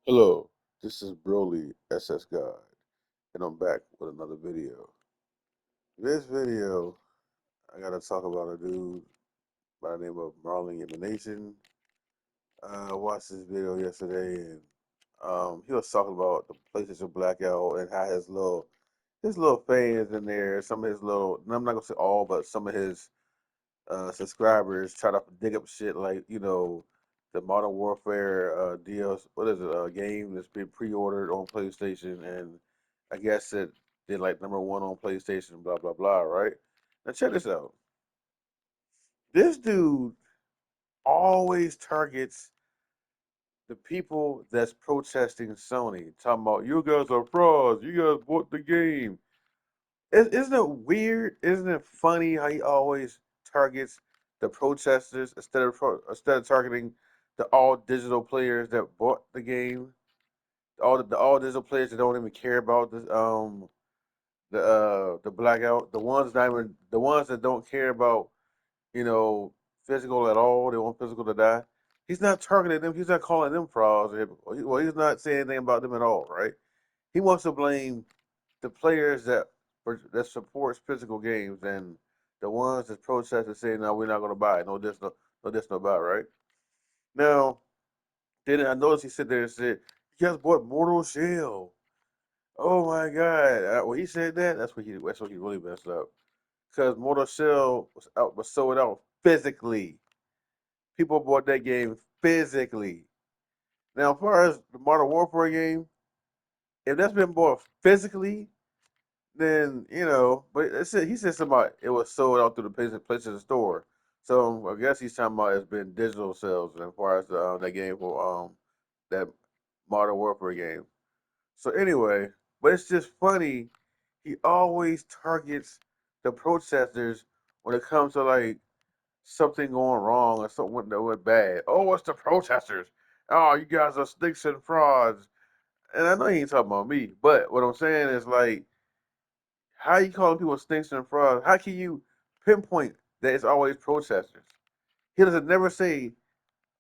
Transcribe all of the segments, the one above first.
Hello, this is Broly SS God, and I'm back with another video. This video, I gotta talk about a dude by the name of Marlongaming. I watched this video yesterday, and he was talking about the PlayStation Blackout and how his little fans in there, some of his little, and I'm not gonna say all, but some of his subscribers try to dig up shit like the Modern Warfare DLC. What is it? A game that's been pre-ordered on PlayStation, and I guess it did like #1 on PlayStation. Blah blah blah. Right? Now check this out. This dude always targets the people that's protesting Sony, talking about you guys are frauds. You guys bought the game. Isn't it weird? Isn't it funny how he always targets the protesters instead of targeting the all digital players that bought the game, the all digital players that don't even care about the blackout, the ones that don't care about you know physical at all. They want physical to die. He's not targeting them. He's not calling them frauds. Well, he's not saying anything about them at all, right? He wants to blame the players that supports physical games and the ones that protest and say, no, we're not going to buy it. No this, no this, no buy, right? Now, then I noticed he said there and said, you guys bought Mortal Shell. Oh my God. When he said that, that's what he really messed up. Because Mortal Shell was sold out physically. People bought that game physically. Now, as far as the Modern Warfare game, if that's been bought physically, then but he said something it was sold out through the PlayStation Store. So I guess he's talking about it's been digital sales as far as that game for that Modern Warfare game. So anyway, but it's just funny. He always targets the protesters when it comes to like something going wrong or something that went bad. Oh, it's the protesters. Oh, you guys are snakes and frauds. And I know he ain't talking about me, but what I'm saying is like how you calling people snakes and frauds? How can you pinpoint that it's always protesters? He doesn't never say,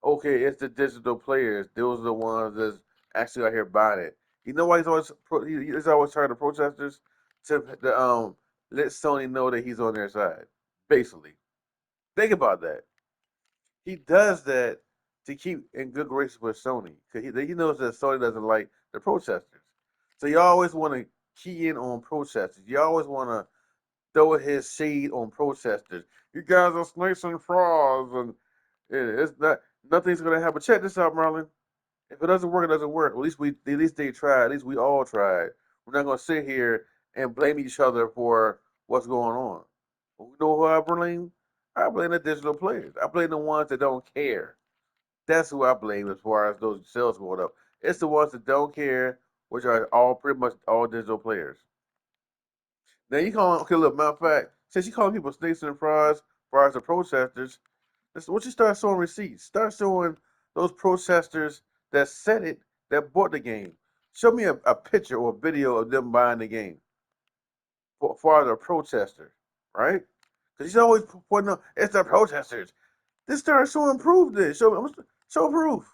okay, it's the digital players. Those are the ones that's actually out here buying it. You know why he's always trying to protesters to let Sony know that he's on their side. Basically, think about that. He does that to keep in good graces with Sony because he knows that Sony doesn't like the protesters. So you always want to key in on protesters. You always want to throw his shade on protesters. You guys are snakes and frauds, and it's not nothing's gonna happen. Check this out, Marlon. If it doesn't work, it doesn't work. At least they tried. At least we all tried. We're not gonna sit here and blame each other for what's going on. You know who I blame? I blame the digital players. I blame the ones that don't care. That's who I blame as far as those sales going up. It's the ones that don't care, which are all pretty much all digital players. Now you calling okay? Look, matter of fact, since you calling people snakes and frauds and protesters, that's what you start showing receipts. Start showing those protesters that said it, that bought the game. Show me a picture or a video of them buying the game for the protester, right? Because he's always pointing out it's the protesters. Just start showing proof. Then show proof.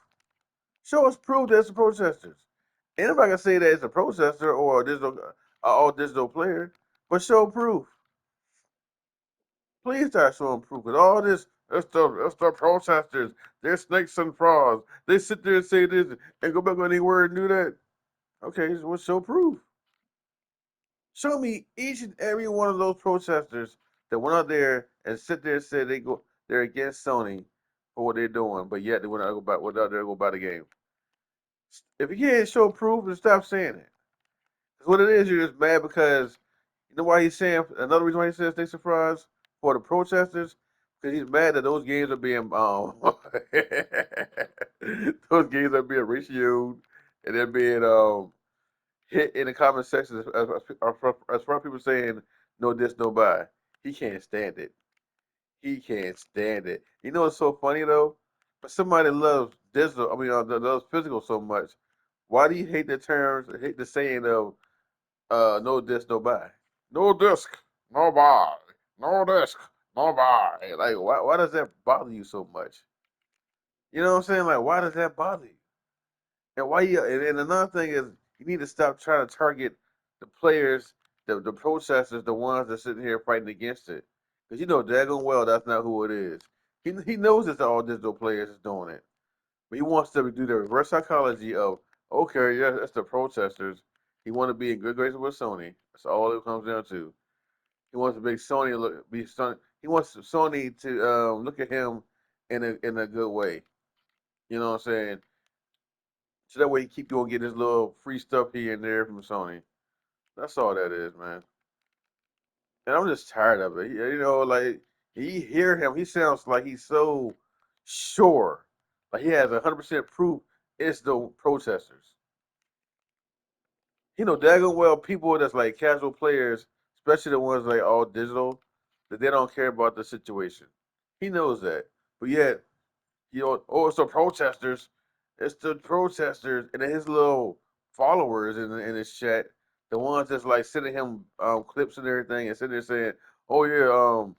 Show us proof that it's the protesters. Anybody can say that it's a protester or a all digital player, but show proof. Please start showing proof. Cause all this, that's the protesters. They're snakes and frauds. They sit there and say this and go back on their word and do that. Okay, so well, show proof. Show me each and every one of those protesters that went out there and sit there and said they're against Sony for what they're doing, but yet they went out there to go buy the game. If you can't show proof, then stop saying it. Because what it is, you're just mad because you know why he's saying another reason why he says snakes and frauds for the protesters because he's mad that those games are being those games are being ratioed and they're being hit in the comment section as far as people saying no this no buy. He can't stand it. He can't stand it. You know what's so funny though? But somebody loves digital. I mean, loves physical so much. Why do you hate the terms? Hate the saying of no disc, no buy. No disc, no buy. No disc, no buy. Like, why does that bother you so much? You know what I'm saying? Like, why does that bother you? And why you and another thing is you need to stop trying to target the players, the protesters, the ones that sitting here fighting against it. Because you know daggone well that's not who it is. He knows it's all digital players that's doing it. But he wants to do the reverse psychology of, okay, yeah, that's the protesters. He want to be in good graces with Sony. That's all it comes down to. He wants to make Sony look be Sony. He wants Sony to look at him in a good way. You know what I'm saying? So that way he keep going getting his little free stuff here and there from Sony. That's all that is, man. And I'm just tired of it. You know, like you hear him, he sounds like he's so sure, like he has 100% proof it's the protesters. You know, daggone well people that's like casual players, especially the ones like all digital, that they don't care about the situation. He knows that, but yet oh, it's the protesters. It's the protesters and his little followers in his chat, the ones that's like sending him clips and everything, and sitting there saying, "Oh yeah,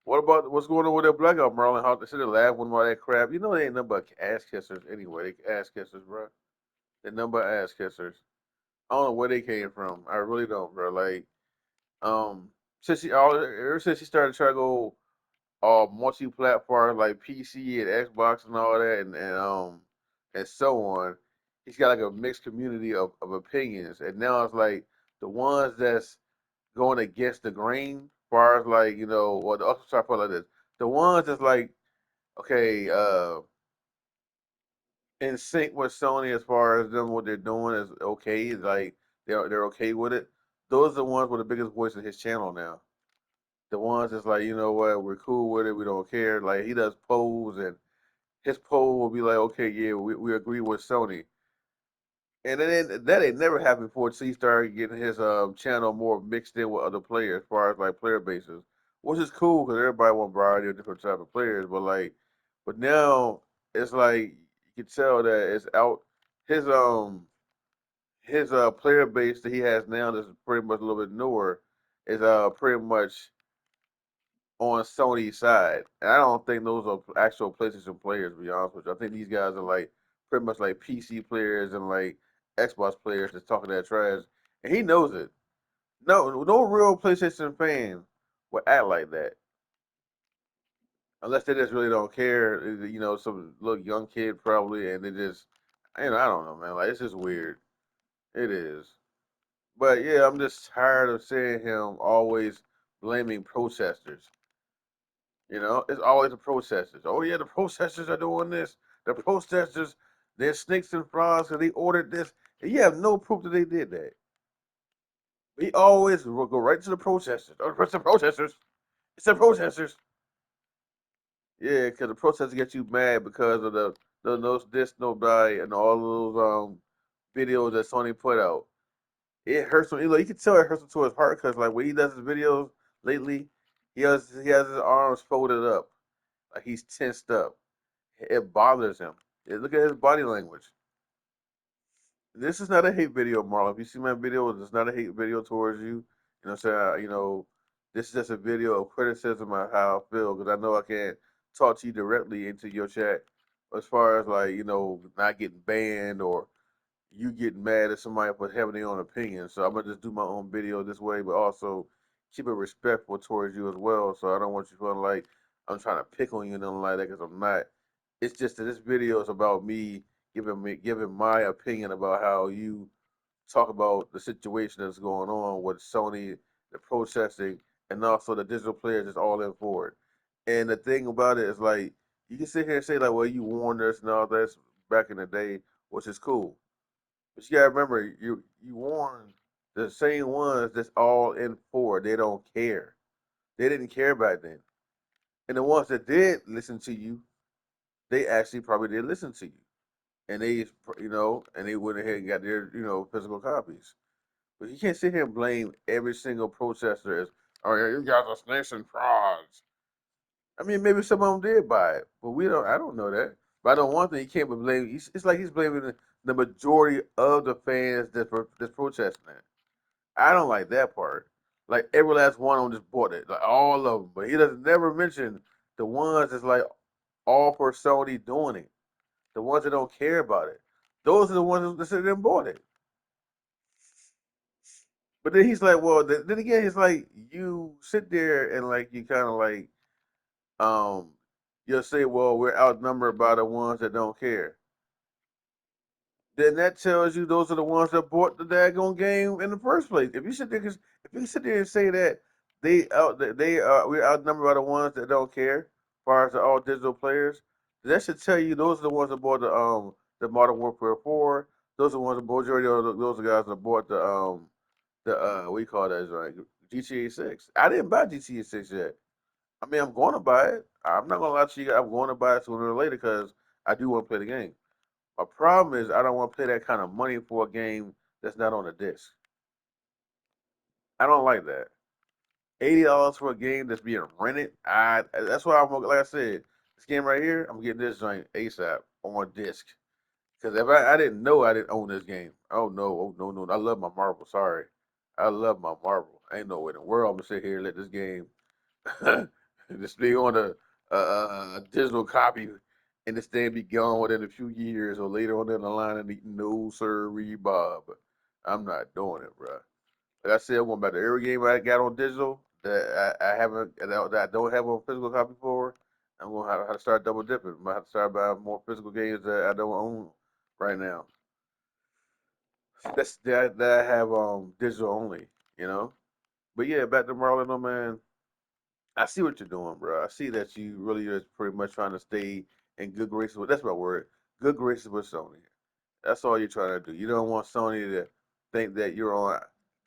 what about what's going on with that blackout, Marlon? How they sit there laughing about that crap? You know they ain't nothing but ass kissers anyway. They ass kissers, bro. They're nothing but ass kissers. I don't know where they came from. I really don't, bro. Like, since ever since she started trying to go multi-platform like PC and Xbox and all that, and so on. He's got like a mixed community of opinions, and now it's like the ones that's going against the grain, as far as like or the other side put like this, the ones that's like okay, in sync with Sony as far as them what they're doing is okay, like they're okay with it. Those are the ones with the biggest voice in his channel now. The ones that's like, you know what, we're cool with it, we don't care. Like he does polls and his poll will be like, okay, yeah, we agree with Sony. And then that ain't never happened before. So he started getting his channel more mixed in with other players, as far as like player bases, which is cool because everybody want variety of different type of players. But now it's like you can tell that it's out his player base that he has now that's pretty much a little bit newer is pretty much on Sony's side. And I don't think those are actual PlayStation players, to be honest with you. I think these guys are like pretty much like PC players and like Xbox players that's talking that trash. And he knows it. No real PlayStation fan would act like that. Unless they just really don't care. Some little young kid probably and they just I don't know, man. Like it's just weird. It is. But yeah, I'm just tired of seeing him always blaming protesters. It's always the protesters. Oh yeah, the protesters are doing this. The protesters, they're snakes and frogs, and they ordered this. And you have no proof that they did that. We always will go right to the protesters. Oh, it's the protesters. It's the protesters. Yeah, because the protesters get you mad because of the no this no die and all those videos that Sony put out. It hurts him. You can tell it hurts him to his heart because like when he does his videos lately, he has his arms folded up, like he's tensed up. It bothers him. Look at his body language. This is not a hate video, Marlon. If you see my video, it's not a hate video towards you. You know what I'm saying? This is just a video of criticism of how I feel because I know I can't talk to you directly into your chat as far as like, not getting banned or you getting mad at somebody for having their own opinion. So I'm gonna just do my own video this way, but also keep it respectful towards you as well. So I don't want you feeling like I'm trying to pick on you and nothing like that because I'm not. It's just that this video is about me giving my opinion about how you talk about the situation that's going on with Sony, the protesting, and also the digital players is all in for it. And the thing about it is like you can sit here and say like, well, you warned us and all that back in the day, which is cool. But you gotta remember, you warned the same ones that's all in for it. They don't care. They didn't care back then. And the ones that did listen to you, they actually probably did listen to you. And they went ahead and got their, physical copies. But you can't sit here and blame every single protester as, oh yeah, you guys are snakes and frogs. I mean, maybe some of them did buy it, but we don't. I don't know that. But I know one thing: you can't blame. It's like he's blaming the majority of the fans that's protesting that. I don't like that part. Like every last one on just bought it, like all of them. But he doesn't never mention the ones that's like all for Sony doing it. The ones that don't care about it. Those are the ones that sit there and bought it. But then he's like, well, then again, he's like, you sit there and like you kind of like, um, you'll say, well, we're outnumbered by the ones that don't care. Then that tells you those are the ones that bought the daggone game in the first place. If you sit there, if you sit there and say that they we're outnumbered by the ones that don't care, as far as the all digital players, that should tell you those are the ones that bought the Modern Warfare 4. Those are the ones the majority of those are guys that bought the what do you call that, like GTA 6. I didn't buy GTA 6 yet. I mean, I'm going to buy it. I'm not gonna lie to you. I'm going to buy it sooner or later because I do want to play the game. My problem is I don't want to pay that kind of money for a game that's not on a disc. I don't like that. $80 for a game that's being rented. That's why I'm like I said, this game right here, I'm getting this joint ASAP on disc. Because if I didn't know I didn't own this game. Oh no, no. I love my Marvel. Sorry. I love my Marvel. Ain't no way in the world I'm gonna sit here and let this game just be on a digital copy and this thing be gone within a few years or later on in the line and no sir Bob. I'm not doing it, bro. Like I said, I'm going back to every game I got on digital that I haven't that I don't have a physical copy for. I'm gonna have to start double dipping. I'm gonna have to start buying more physical games that I don't own right now. That I have digital only, you know. But yeah, back to Marlon, no man. I see what you're doing, bro. I see that you really are pretty much trying to stay in good graces with. That's my word. Good graces with Sony. That's all you're trying to do. You don't want Sony to think that you're on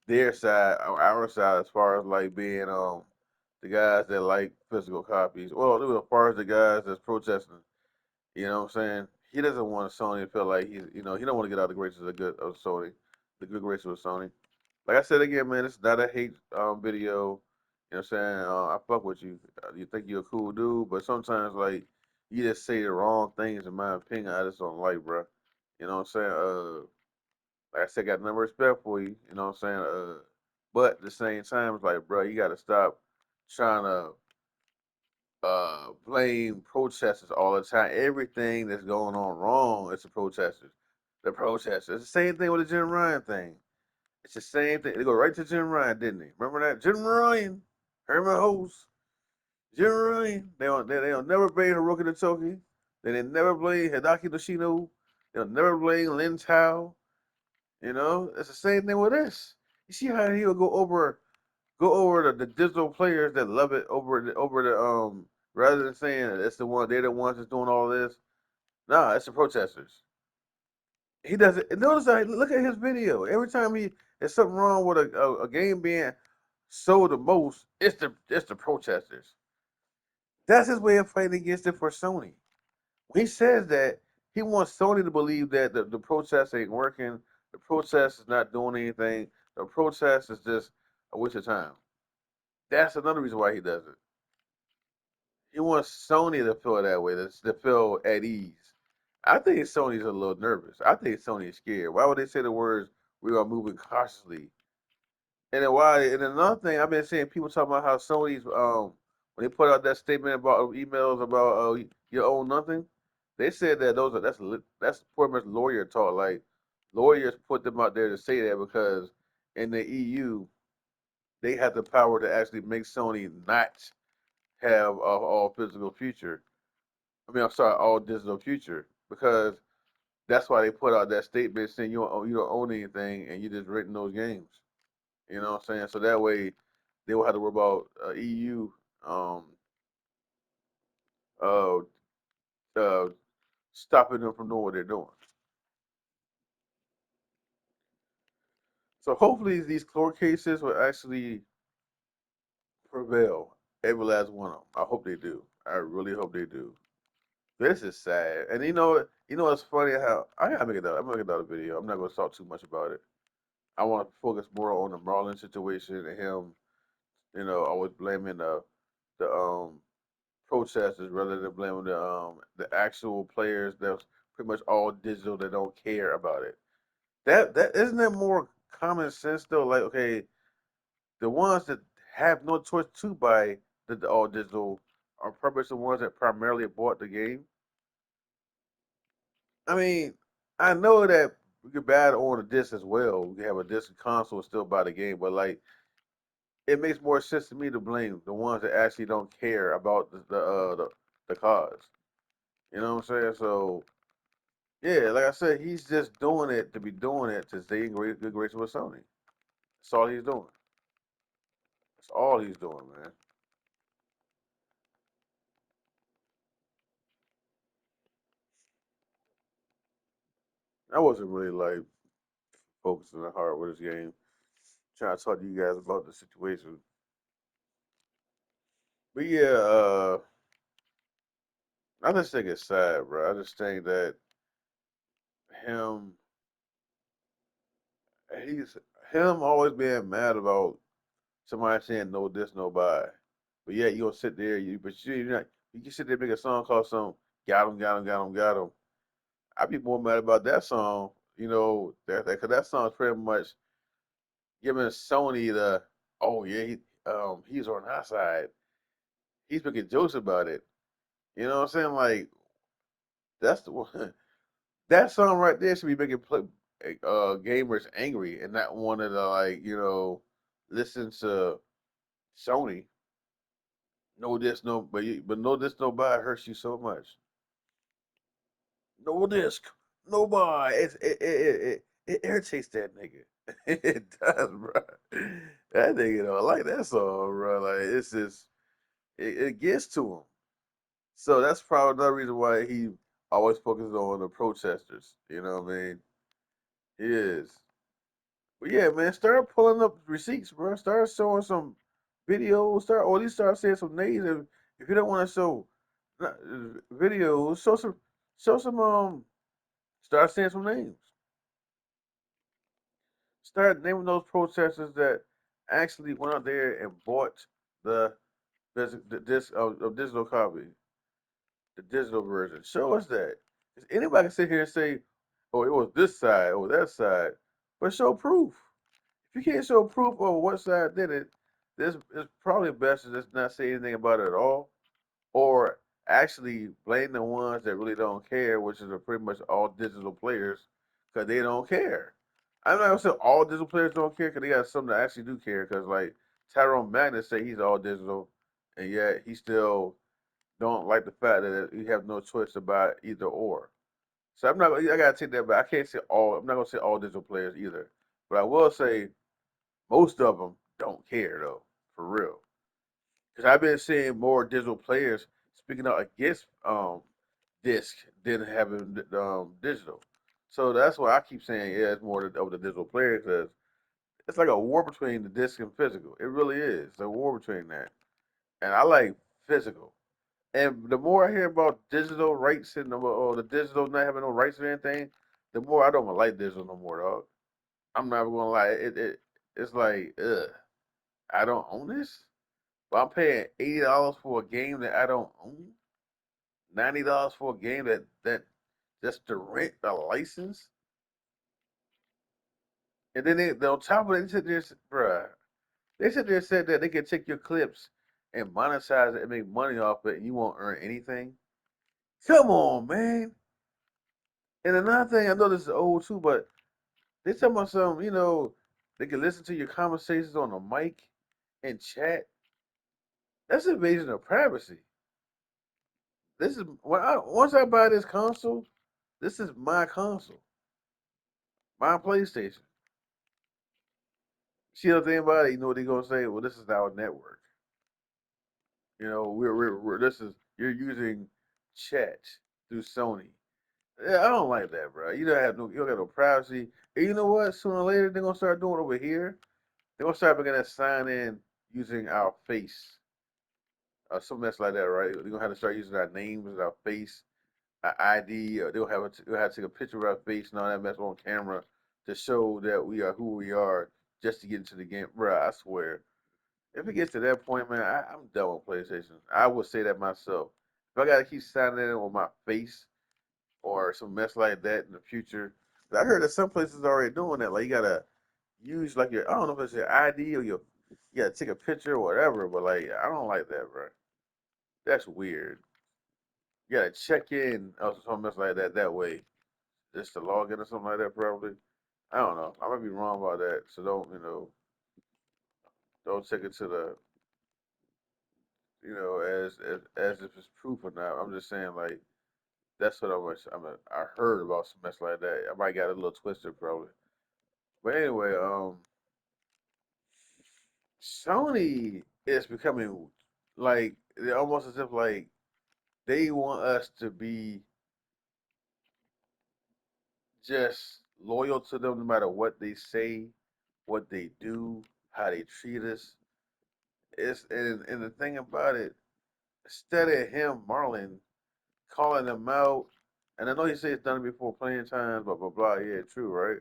their side or our side as far as like being the guys that like physical copies. Well, as far as the guys that's protesting, you know what I'm saying? He doesn't want Sony to feel like he don't want to get out of the graces of Sony, the good graces of Sony. Like I said again, man, it's not a hate video. You know what I'm saying? I fuck with you. You think you're a cool dude, but sometimes like you just say the wrong things. In my opinion, I just don't like, bro. You know what I'm saying? Like I said, got number respect for you. You know what I'm saying? But at the same time, it's like, bro, you got to stop trying to blame protesters all the time. Everything that's going on wrong, it's the protesters. The protesters. It's the same thing with the Jim Ryan thing. It's the same thing. They go right to Jim Ryan, didn't they? Remember that? Jim Ryan, Herman Host, Jim Ryan. They'll never blame Hiroki Toki. They never blame Hidaki Nishino. They'll never blame Lin Tao. You know, it's the same thing with this. You see how he'll go over the digital players that love it over the rather than saying it's they're the ones that's doing all this. Nah, it's the protesters. He doesn't notice. Look at his video. Every time there's something wrong with a game being sold the most, it's the protesters. That's his way of fighting against it for Sony. When he says that, he wants Sony to believe that the protest ain't working, the protest is not doing anything, the protest is just a waste of time. That's another reason why he does it. He wants Sony to feel that way, to feel at ease. I think Sony's a little nervous. I think Sony's scared. Why would they say the words "we are moving cautiously"? And another thing I've been seeing people talking about how Sony's when they put out that statement about emails about you own nothing, they said that that's pretty much lawyer talk. Like lawyers put them out there to say that because in the EU they have the power to actually make Sony not have a all physical future. I mean, I'm sorry, all digital future because that's why they put out that statement saying you don't own anything and you just renting those games. You know what I'm saying? So that way they will have to worry about EU um, uh, uh, stopping them from doing what they're doing. So hopefully these court cases will actually prevail. Every last one of them. I hope they do. I really hope they do. This is sad. And it's funny how I gotta make it up. I'm gonna make another video. I'm not gonna talk too much about it. I want to focus more on the Marlon situation and him. Always blaming the protesters rather than blaming the actual players that's pretty much all digital that don't care about it. That isn't that more common sense though? Like, okay, the ones that have no choice to buy the all digital are probably the ones that primarily bought the game. I mean, I know that we could buy it on a disc as well. We can have a disc console and still buy the game, but like it makes more sense to me to blame the ones that actually don't care about the cause. You know what I'm saying? So yeah, like I said, he's just doing it to be doing it to stay in good graces with Sony. That's all he's doing. That's all he's doing, man. I wasn't really like focusing hard with this game. Trying to talk to you guys about the situation. But yeah, I just think it's sad, bro. I just think that him, he's him always being mad about somebody saying no this, no buy. But yeah, you gonna sit there, you're not. You can sit there and make a song called some got him, got him, got him, got him. I'd be more mad about that song, because that song's pretty much giving Sony the, oh yeah, he's on our side. He's making jokes about it. You know what I'm saying? Like that's the one. That song right there should be making gamers angry and not wanting to listen to Sony. No this, no, but no this, no buy hurts you so much. No disc, no buy. It irritates that nigga. It does, bro. That nigga don't like that song, bro. Like it's just it gets to him. So that's probably another reason why he always focuses on the protesters. You know what I mean? He is. But yeah, man, start pulling up receipts, bro. Start showing some videos. Or at least start saying some names. If you don't want to show videos, show some start saying some names. Start naming those protesters that actually went out there and bought the the disc of digital copy, the digital version. Show us that. 'Cause anybody can sit here and say, "Oh, it was this side or that side," but show proof. If you can't show proof of what side did it, this it's probably best to just not say anything about it at all, or actually blame the ones that really don't care, which is pretty much all digital players, because they don't care. I'm not gonna say all digital players don't care, because they got some that actually do care. Because like Tyrone Magnus say he's all digital, and yet he still don't like the fact that you have no choice about either or. So I'm not. I gotta take that back. I can't say all. I'm not gonna say all digital players either, but I will say most of them don't care though, for real. Because I've been seeing more digital players speaking out against disc than having digital. So that's why I keep saying yeah, it's more of the digital players because it's like a war between the disc and physical. It really is. It's a war between that, and I like physical. And the more I hear about digital rights and the digital not having no rights or anything, the more I don't like digital no more, dog. I'm not gonna lie. It's like, ugh, I don't own this. But I'm paying $80 for a game that I don't own. $90 for a game that just to rent a license. And then on top of it, they said this, bruh. They said they said that they can take your clips and monetize it and make money off it, and you won't earn anything. Come on, man. And another thing, I know this is old too, but they talking about some, they can listen to your conversations on the mic and chat. That's invasion of privacy. This is once I buy this console, this is my console, my PlayStation. See the thing about it, you know what they're gonna say? Well, this is our network. We're this is you're using chat through Sony. Yeah, I don't like that, bro. You don't have no privacy. And you know what? Sooner or later they're gonna start doing over here. They're gonna start making us sign in using our face or something that's like that, right? They're gonna have to start using our names and our face, our ID. Or they'll have to take a picture of our face and all that mess on camera to show that we are who we are just to get into the game, bro. I swear. If it gets to that point, man, I'm done with PlayStation. I would say that myself. If I gotta keep signing in with my face or some mess like that in the future, I heard that some places are already doing that. Like you gotta use like I don't know if it's your ID or you gotta take a picture or whatever. But like I don't like that, bro. That's weird. You gotta check in or something mess like that way. just to log in or something like that. Probably. I don't know. I might be wrong about that. So don't don't take it to the as if it's proof or not. I'm just saying like that's what I heard about some mess like that. I might got a little twisted probably. But anyway, Sony is becoming like almost as if like they want us to be just loyal to them no matter what they say, what they do, how they treat us. And the thing about it, instead of him, Marlon, calling them out, and I know he said it's done it before playing times, blah blah blah. Yeah, true, right?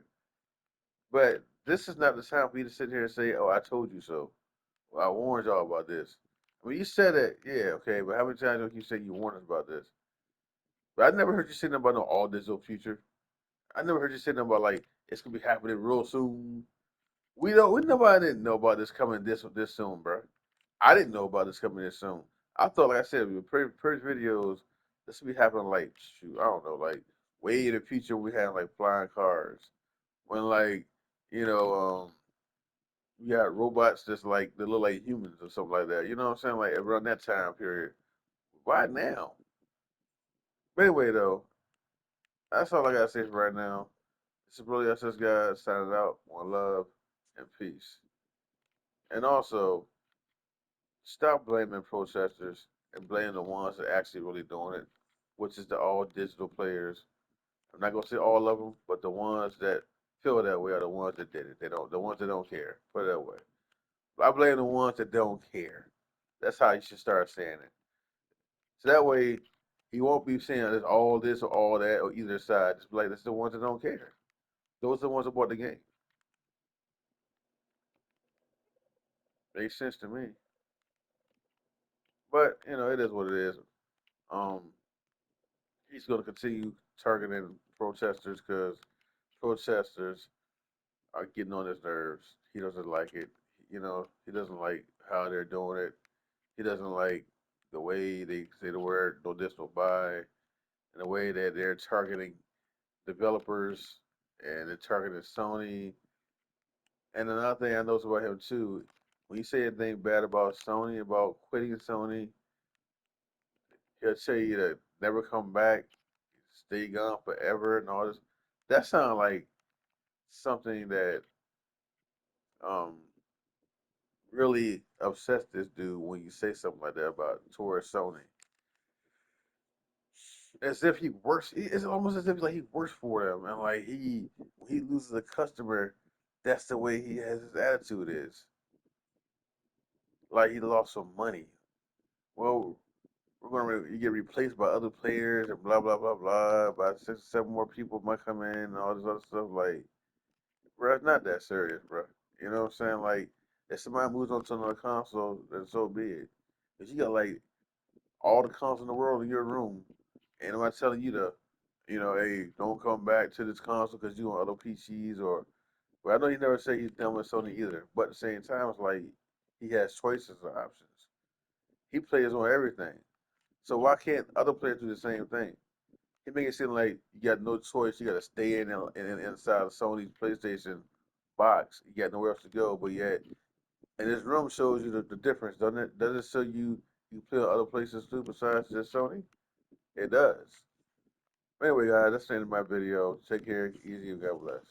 But this is not the time for you to sit here and say, "Oh, I told you so." Well, I warned y'all about this. I mean, you said it, yeah, okay, but how many times have you said you warned us about this? But I never heard you say nothing about no all digital future. I never heard you say nothing about like it's gonna be happening real soon. We nobody didn't know about this coming this soon, bro. I didn't know about this coming this soon. I thought, like I said, with previous videos, this would be happening like shoot, I don't know, like way in the future we had like flying cars. When like, you know, we got robots just like that look like humans or something like that. You know what I'm saying? Like around that time period. Why now? But anyway though, that's all I gotta say for right now. This is really us guys signing out. One love and peace. And also, stop blaming protesters and blaming the ones that actually really doing it, which is the all digital players. I'm not gonna say all of them, but the ones that feel that way are the ones that did it. They don't. The ones that don't care. Put it that way. I blame the ones that don't care. That's how you should start saying it. So that way, he won't be saying it's all this or all that or either side. Just be like, that's the ones that don't care. Those are the ones that bought the game. Makes sense to me. But it is what it is. Um, he's going to continue targeting protesters because protesters are getting on his nerves. He doesn't like it. He doesn't like how they're doing it. He doesn't like the way they say the word no this no buy and the way that they're targeting developers and they're targeting Sony. And another thing I noticed about him too, when you say anything bad about Sony, about quitting Sony, he'll tell you to never come back, stay gone forever, and all this. That sounds like something that um really upsets this dude when you say something like that about towards Sony. As if he works. It's almost as if like he works for them, and like when he loses a customer, that's the way he has his attitude is. Like he lost some money. Well, you get replaced by other players and blah blah blah blah. By 6 or 7 more people might come in and all this other stuff. Like, bro, it's not that serious, bro. You know what I'm saying? Like, if somebody moves on to another console, then so be it. Cause you got like all the consoles in the world in your room, and am I telling you to, hey, don't come back to this console because you want other PCs or. But I know he never said he's done with Sony either. But at the same time, it's like he has choices and options. He plays on everything. So why can't other players do the same thing? He make it seem like you got no choice. You got to stay inside of Sony's PlayStation box. You got nowhere else to go. But yet, and this room shows you the difference, doesn't it? Does it show you play on other places too besides just Sony? It does. Anyway, guys, that's the end of my video. Take care, easy, and God bless.